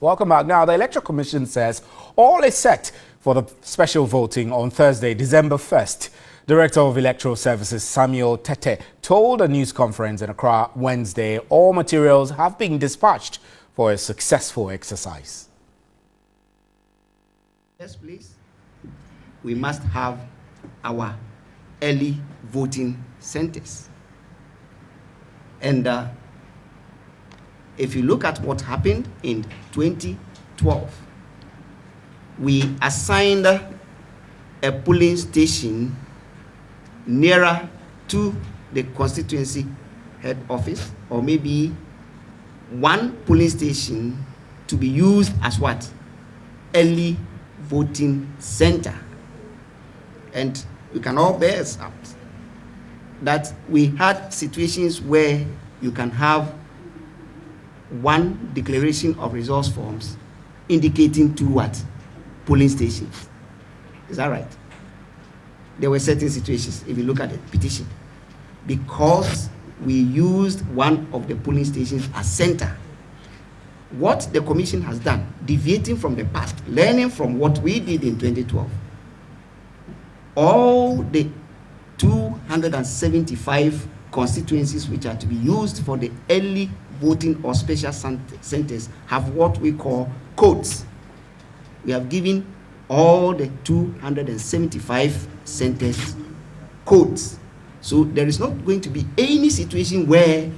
Welcome back. Now, the Electoral Commission says all is set for the special voting on Thursday, December 1st. Director of Electoral Services Asiedu-Dartey told a news conference in Accra Wednesday all materials have been dispatched for a successful exercise. Yes, please. We must have our early voting centers. And if you look at what happened in 2012, we assigned a polling station nearer to the constituency head office, or maybe one polling station to be used as what? Early voting center. And we can all bear out that we had situations where you can have one declaration of resource forms indicating two what? Polling stations. Is that right? There were certain situations, if you look at the petition, because we used one of the polling stations as center. What the commission has done, deviating from the past, learning from what we did in 2012, all the 275 constituencies which are to be used for the early voting or special centers have what we call codes. We have given all the 275 centers codes. So there is not going to be any situation where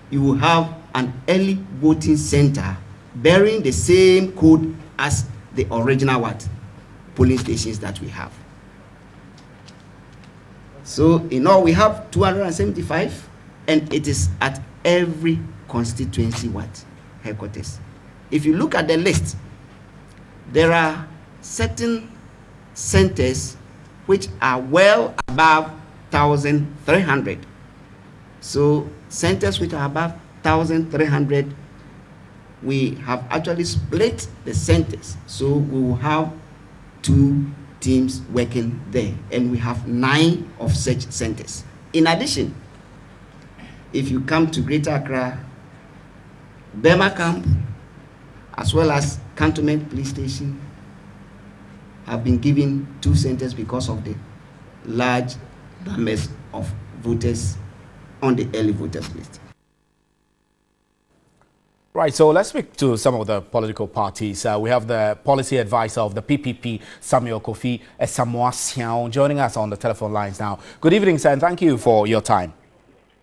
you will have an early voting center bearing the same code as the original what? Polling stations that we have. So in all, we have 275, and it is at every constituency what? Headquarters. If you look at the list, there are certain centers which are well above 1,300. So centers which are above 1,300, we have actually split the centers. So we will have two teams working there, and we have 9 of such centers. In addition, if you come to Greater Accra, Burma Camp, as well as Cantonment Police Station, have been given 2 centers because of the large numbers of voters on the early voters list. Right, so let's speak to some of the political parties. We have the policy advisor of the PPP, Samuel Kofi Esamoah, joining us on the telephone lines now. Good evening, sir, and thank you for your time.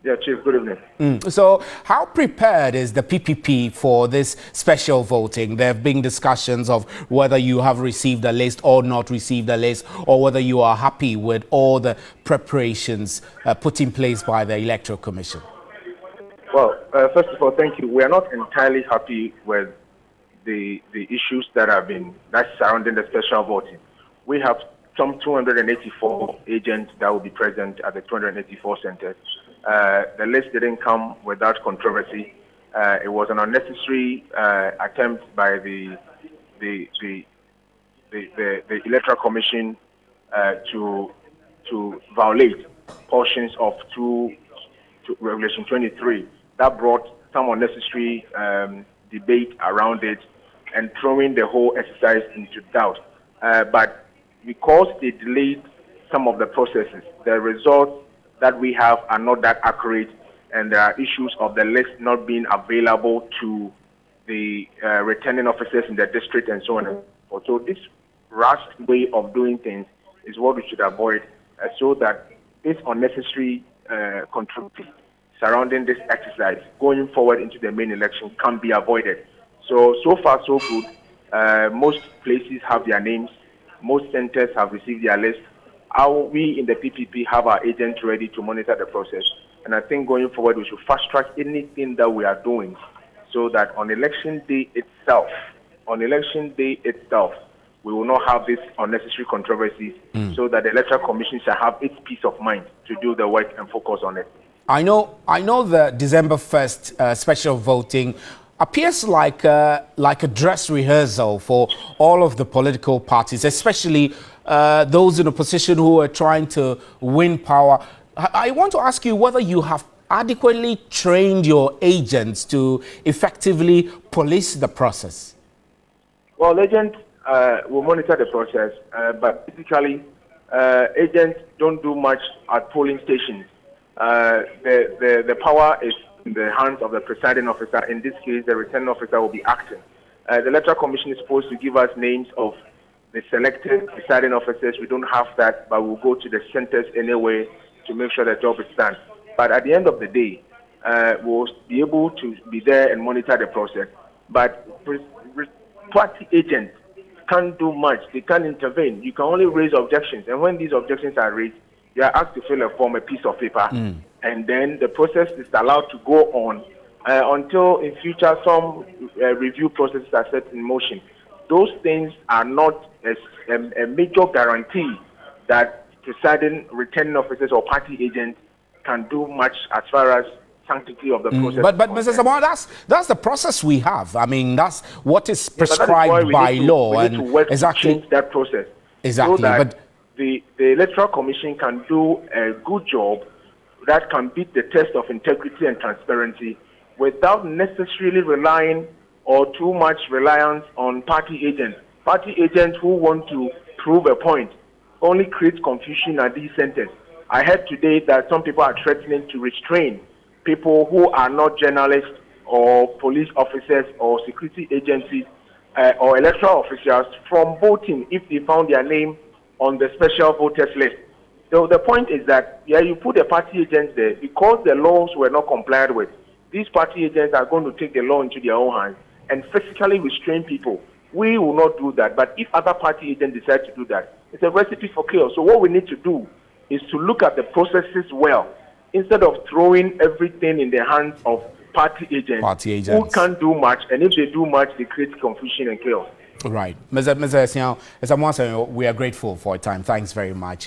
Yeah, Chief, good evening. So how prepared is the PPP for this special voting? There have been discussions of whether you have received a list or not received a list, or whether you are happy with all the preparations put in place by the Electoral Commission. Well, first of all, thank you. We are not entirely happy with the issues that surrounding the special voting. We have some 284 agents that will be present at the 284 centers. The list didn't come without controversy. It was an unnecessary attempt by the Electoral Commission to violate portions of Regulation 23. That brought some unnecessary debate around it and throwing the whole exercise into doubt. But because they delayed some of the processes, the results that we have are not that accurate, and there are issues of the list not being available to the returning officers in the district and so on and so forth. So this rushed way of doing things is what we should avoid, so that this unnecessary controversy surrounding this exercise going forward into the main election can be avoided. So far so good. Most places have their names. Most centers have received their list. We in the PPP have our agents ready to monitor the process. And I think going forward, we should fast track anything that we are doing, so that on election day itself, we will not have these unnecessary controversies, so that the Electoral Commission shall have its peace of mind to do the work and focus on it. I know the December 1st special voting appears like a dress rehearsal for all of the political parties, especially those in opposition who are trying to win power. I want to ask you whether you have adequately trained your agents to effectively police the process? Well, agents will monitor the process, but typically agents don't do much at polling stations. The power is in the hands of the presiding officer. In this case, the returning officer will be acting. The Electoral Commission is supposed to give us names of the selected presiding officers. We don't have that, but we'll go to the centers anyway to make sure the job is done. But at the end of the day, we'll be able to be there and monitor the process. But party agents can't do much. They can't intervene. You can only raise objections. And when these objections are raised, you are asked to fill a form, a piece of paper, and then the process is allowed to go on until in future some review processes are set in motion. Those things are not a major guarantee that presiding, returning officers or party agents can do much as far as sanctity of the process. But Mr. Samoa, that's the process we have. I mean, that's what is prescribed by law. We need to work to change that process. Exactly. So that the Electoral Commission can do a good job that can beat the test of integrity and transparency without necessarily relying or too much reliance on party agents. Party agents who want to prove a point only create confusion at these centers. I heard today that some people are threatening to restrain people who are not journalists or police officers or security agencies or electoral officials from voting if they found their name on the special voters list. So the point is that, you put the party agents there because the laws were not complied with. These party agents are going to take the law into their own hands and physically restrain people. We will not do that. But if other party agents decide to do that, it's a recipe for chaos. So what we need to do is to look at the processes well, instead of throwing everything in the hands of party agents who can't do much, and if they do much, they create confusion and chaos. Right. Mr. Asiedu, we are grateful for your time. Thanks very much.